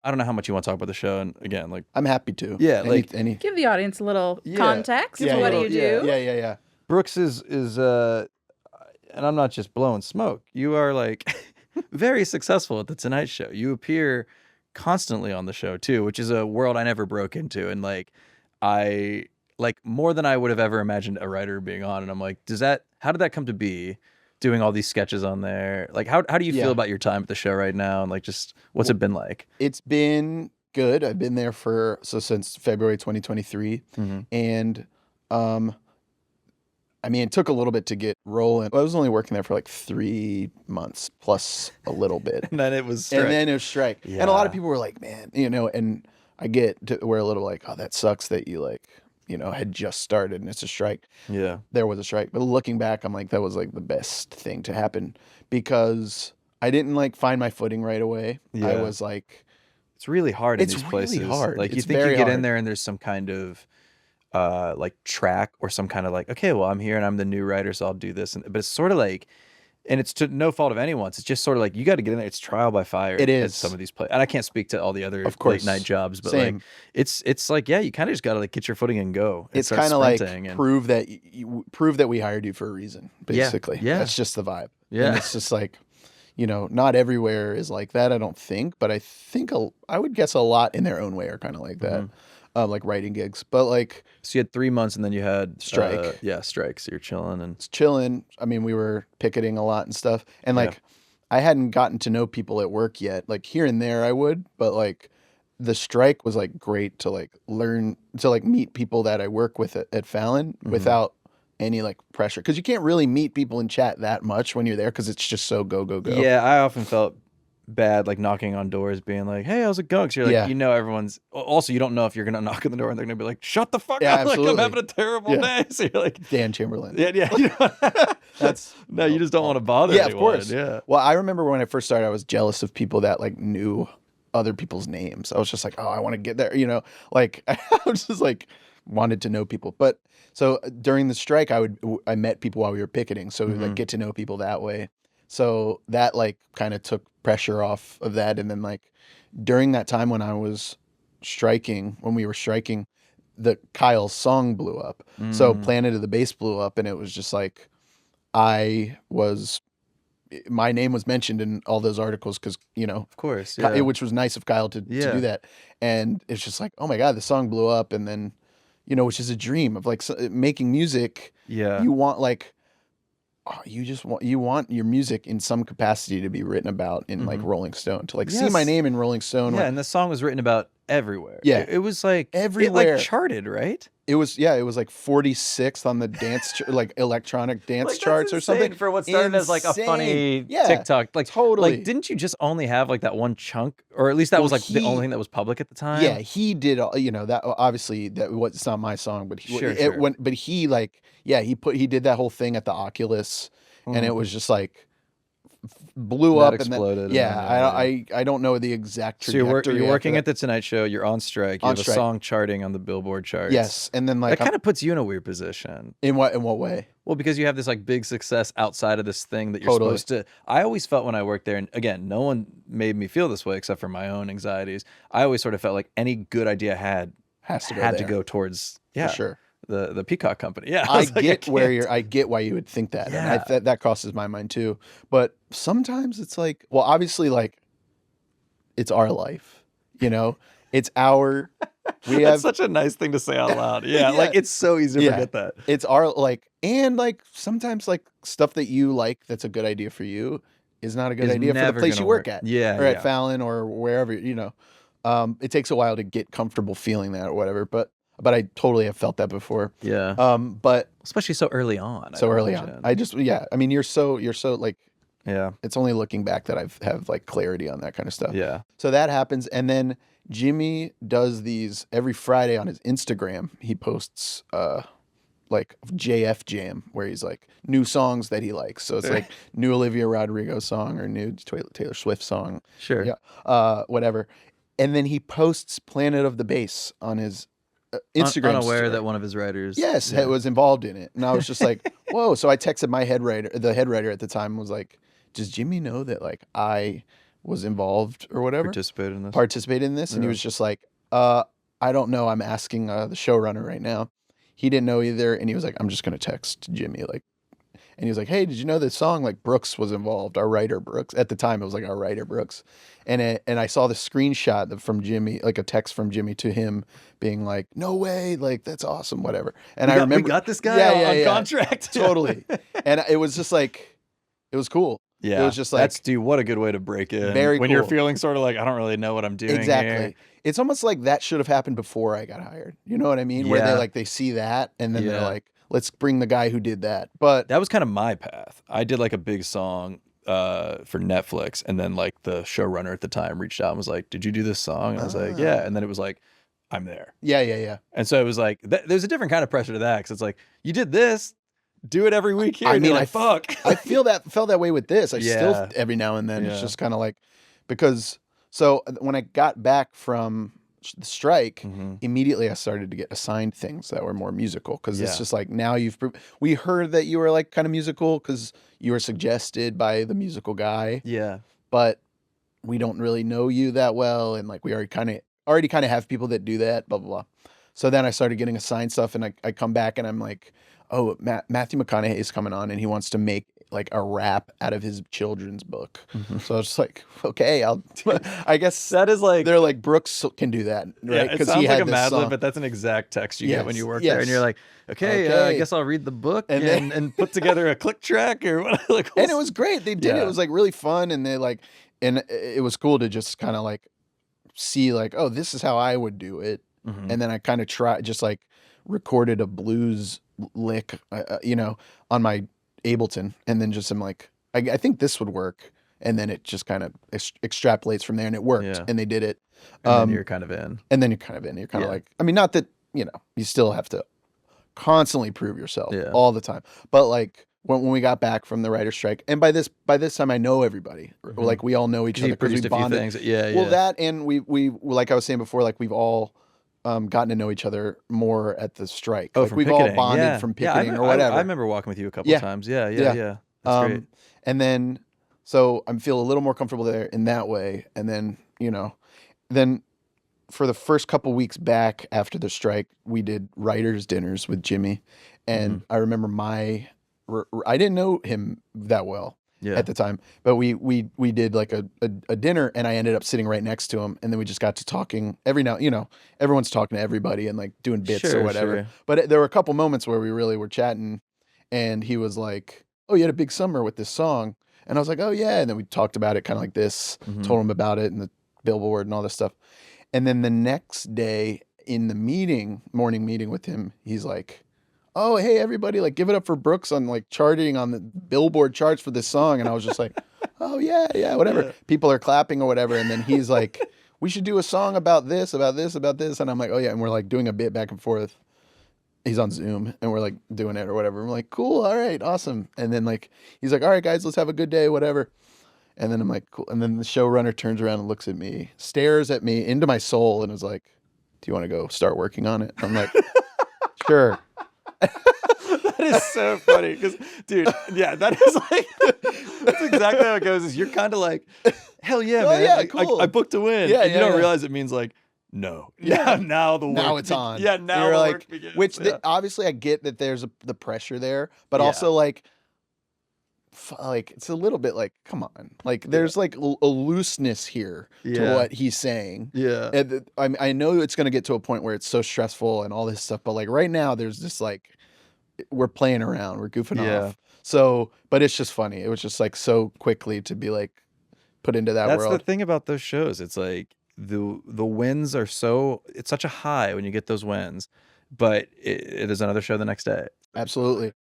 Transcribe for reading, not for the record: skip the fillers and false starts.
I don't know how much you want to talk about the show, and again, like, I'm happy to. yeah, like, Give the audience a little Yeah. context. Yeah, What yeah, do you do? Yeah. Brooks is and I'm not just blowing smoke. You are like very successful at the Tonight Show. You appear constantly on the show too, which is a world I never broke into, and like I like more than I would have ever imagined a writer being on. And I'm like, how did that come to be? Doing all these sketches on there, like how do you feel about your time at the show right now, and like just what's it been like? It's been good. I've been there since February 2023, and I mean, it took a little bit to get rolling. I was only working there for like 3 months plus a little bit. And then it was strike. And a lot of people were like, man, and I get to where a little like, oh, that sucks that you like, had just started and it's a strike. Yeah. There was a strike. But looking back, I'm like, that was like the best thing to happen because I didn't like find my footing right away. Yeah. I was like, it's really hard in these places. It's really hard. Like you It's think you very get in hard. there and there's some kind of like track or some kind of like, okay, well, I'm here and I'm the new writer, so I'll do this. But it's sort of like, and it's to no fault of anyone's. It's just sort of like you got to get in there. It's trial by fire. It is. At some of these places, and I can't speak to all the other Of course. late night jobs, but Same. like it's like, yeah, you kind of just got to like get your footing and go. And It's start kind of like sprinting prove that we hired you for a reason, basically. Yeah. That's just the vibe. Yeah. And it's just like, not everywhere is like that, I don't think, but I think I would guess a lot in their own way are kind of like that. Like writing gigs, but like, so you had 3 months and then you had strike. Strike. So you're chilling and it's chilling. I mean, we were picketing a lot and stuff, and like, I hadn't gotten to know people at work yet. Like here and there, I would, but like, the strike was like great to like learn to like meet people that I work with at Fallon without any like pressure, because you can't really meet people and chat that much when you're there because it's just so go. Yeah, I often felt bad like knocking on doors being like, hey, how's it going? Because you're like, everyone's also, you don't know if you're gonna knock on the door and they're gonna be like, shut the fuck up, absolutely. like I'm having a terrible day. So you're like Dan Chamberlain. Yeah. That's no, you just don't want to bother anyone. Of course. Yeah. Well, I remember when I first started, I was jealous of people that like knew other people's names. I was just like, oh, I want to get there, like I was just like wanted to know people. But so during the strike, I met people while we were picketing, so we would like get to know people that way. So that like kind of took pressure off of that. And then like during that time when we were striking, the Kyle's song blew up. So Planet of the Bass blew up, and it was just like, my name was mentioned in all those articles because, Of course. which was nice of Kyle to do that. And it's just like, oh my God, the song blew up. And then, which is a dream of like making music. Yeah. You want like, you want your music in some capacity to be written about in like Rolling Stone, to like see my name in Rolling Stone. Yeah, and the song was written about everywhere. Yeah. It was like everywhere. It like charted, right? It was like 46th on the dance like electronic dance charts or something. For what started as like a funny TikTok. Like totally. Like, didn't you just only have like that one chunk, or at least that was like the only thing that was public at the time? Yeah, he did. That obviously it's not my song, but he did that whole thing at the Oculus, and it was just like blew that up exploded. And then, I don't know the exact trajectory. So you're working at the Tonight Show. You're on strike. You have a song charting on the Billboard charts. Yes, and then like that kind of puts you in a weird position. In what way? Well, because you have this like big success outside of this thing that you're supposed to. I always felt when I worked there, and again, no one made me feel this way except for my own anxieties. I always sort of felt like any good idea had to go towards for sure. The Peacock Company. Yeah, I get why you would think that. Yeah. And that crosses my mind too. But sometimes it's like, well, obviously, like, it's our life, it's our. That's such a nice thing to say out loud. Yeah, like it's so easy to forget that. It's our and like sometimes like stuff that you like that's a good idea for you is not a good idea for the place you work at. Yeah, or at Fallon or wherever. It takes a while to get comfortable feeling that or whatever, but I totally have felt that before. Yeah. But especially so early on. I mean, you're so like, yeah. It's only looking back that have like clarity on that kind of stuff. Yeah. So that happens, and then Jimmy does these every Friday on his Instagram. He posts like JF Jam, where he's like new songs that he likes. So it's like new Olivia Rodrigo song or new Taylor Swift song. Sure. Yeah. Whatever. And then he posts Planet of the Bass on his Instagram. Unaware story. that one of his writers was involved in it. And I was just like, whoa. So I texted the head writer at the time, was like, does Jimmy know that like I was involved or whatever, Participate in this. participated in this, and he Yeah. was just like, I don't know. I'm asking the showrunner right now. He didn't know either, and he was like, I'm just gonna text Jimmy, like, and he was like, hey, did you know this song? Like Brooks was involved, our writer Brooks. At the time, it was like our writer Brooks, and I saw the screenshot from Jimmy, like a text from Jimmy to him, being like, no way, like that's awesome, whatever. And I We remember, got this guy yeah, on, yeah, on yeah, contract. totally. And it was just like, it was cool. It Yeah, was just that's like dude. What a good way to break in very when you're cool. feeling sort of like I don't really know what I'm doing here. Exactly. It's almost like that should have happened before I got hired. You know what I mean? Where Yeah. they see that and then they're Yeah. like, let's bring the guy who did that. But That was kind of my path. I did like a big song for Netflix, and then like the showrunner at the time reached out and was like, "Did you do this song?" And I was like, "Yeah." And then it was like, "I'm there." yeah, yeah, yeah. And so it was like there's a different kind of pressure to that because it's like you did this, do it every week here. I and you're mean, like, fuck. I felt that way with this. I still Yeah. every now and then it's Yeah. just kind of like because so when I got back from the strike, Mhm. immediately I started to get assigned things that were more musical because it's Yeah. just like now we heard that you were like kind of musical because you were suggested by the musical guy, Yeah. but we don't really know you that well, and like we already kind of have people that do that, blah blah blah. So then I started getting assigned stuff, and I come back and I'm like, oh, Matthew McConaughey is coming on, and he wants to make like a rap out of his children's book. Mhm. So I was just like, okay, I guess That is like they're like Brooks can do that, yeah, right? it Because sounds he like had a this Mad Lib, song. but that's an exact text you get when you Yes, work there, and you're yes. like, okay, I Okay. guess I'll read the book And and, then- and put together a click track or what. Like, And it was great. They did it. Yeah. It was like really fun, and they like, and it was cool to just kind of like see like, oh, this is how I would do it. Mhm. And then I kind of just like recorded a blues lick, on my Ableton, and then just am like, I think this would work, and then it just kind of extrapolates from there, and it worked, Yeah. and they did it. and then you're kind of in. And then you're kind of in. You're kind of Yeah. like, I mean, not that you still have to constantly prove yourself Yeah. all the time, but like when we got back from the writer's strike, and by this time I know everybody, Mhm. like we all know each 'Cause other you because we produced a few bonded. things. Yeah, Well, yeah. that and we like I was saying before, like we've all gotten to know each other more at the strike. Oh, Like from we've picketing. all bonded Yeah. from Yeah, I picketing me- or whatever. I remember walking with you a couple Yeah. times. Yeah, Yeah. yeah. That's great. And then so I'm feel a little more comfortable there in that way. And then, then for the first couple weeks back after the strike, we did writers' dinners with Jimmy. And I remember I didn't know him that well Yeah. at the time, but we did like a dinner, and I ended up sitting right next to him, and then we just got to talking every now, everyone's talking to everybody and like doing bits or Sure, whatever. sure. But there were a couple moments where we really were chatting, and he was like, "Oh, you had a big summer with this song," and I was like, "Oh yeah," and then we talked about it kind of like this, Mhm. told him about it and the Billboard and all this stuff, and then the next day in the morning meeting with him, he's like, oh, hey, everybody, like, give it up for Brooks on like charting on the Billboard charts for this song. And I was just like, oh, yeah, whatever. Yeah. People are clapping or whatever. And then he's like, we should do a song about this, about this, about this. And I'm like, oh, yeah. And we're like doing a bit back and forth. He's on Zoom and we're like doing it or whatever. I'm like, cool. All right. Awesome. And then like, he's like, all right, guys, let's have a good day, whatever. And then I'm like, cool. And then the showrunner turns around and looks at me, stares at me into my soul, and is like, do you want to go start working on it? I'm like, sure. That is so funny because, dude, yeah, that is like that's exactly how it goes. Is you're kind of like, hell yeah, Oh, man, yeah, I cool. booked to win. Yeah, and you yeah, don't yeah. realize it means like, no, Yeah. now the work, Now it's on. Yeah, now You're the like, work begins. which yeah. obviously I get that there's the pressure there, but Yeah. also like, like it's a little bit like, come on, like there's like a looseness here to Yeah. what he's saying. yeah, And I know it's gonna get to a point where it's so stressful and all this stuff, but like right now there's this like, we're playing around, we're goofing Yeah. off. So, but it's just funny. It was just like so quickly to be like put into that that's world. the thing about those shows. It's like the wins are it's such a high when you get those wins, but there's another show the next day. Absolutely.